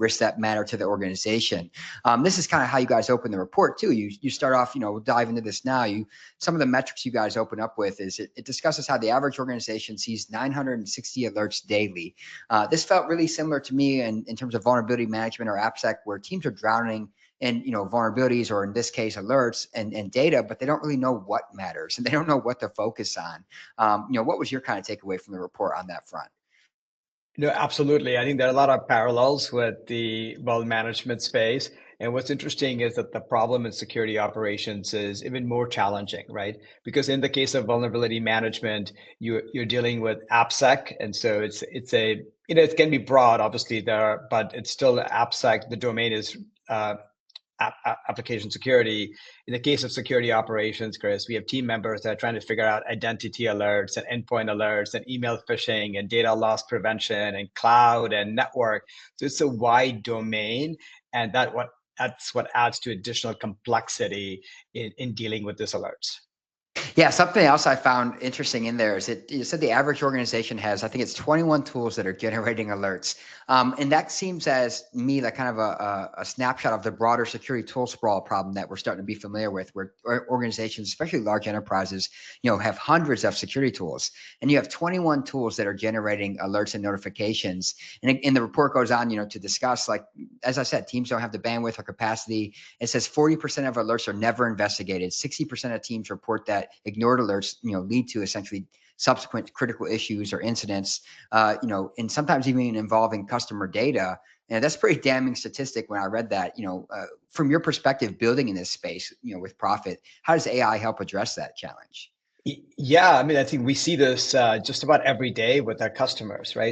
risks that matter to the organization. This is kind of how you guys open the report too. You start off, we'll dive into this now. Some of the metrics you guys open up with is it discusses how the average organization sees 960 alerts daily. This felt really similar to me in terms of vulnerability management or AppSec, where teams are drowning in vulnerabilities, or in this case alerts and data, but they don't really know what matters and they don't know what to focus on. What was your kind of takeaway from the report on that front? No, absolutely. I think there are a lot of parallels with the well management space. And what's interesting is that the problem in security operations is even more challenging, right? Because in the case of vulnerability management, you're dealing with AppSec, and so it's a it can be broad, obviously there, but it's still AppSec. The domain is application security. In the case of security operations, Chris, we have team members that are trying to figure out identity alerts and endpoint alerts and email phishing and data loss prevention and cloud and network. So it's a wide domain, and that's what adds to additional complexity in dealing with these alerts. Yeah, something else I found interesting in there is you said the average organization has, I think it's 21 tools that are generating alerts. And that seems as me like kind of a snapshot of the broader security tool sprawl problem that we're starting to be familiar with, where organizations, especially large enterprises, have hundreds of security tools, and you have 21 tools that are generating alerts and notifications. And the report goes on, to discuss, like, as I said, teams don't have the bandwidth or capacity. It says 40% of alerts are never investigated. 60% of teams report that ignored alerts, lead to essentially subsequent critical issues or incidents, and sometimes even involving customer data. And that's a pretty damning statistic when I read that. From your perspective, building in this space, with Profit, how does AI help address that challenge? Yeah, I mean, I think we see this just about every day with our customers, right?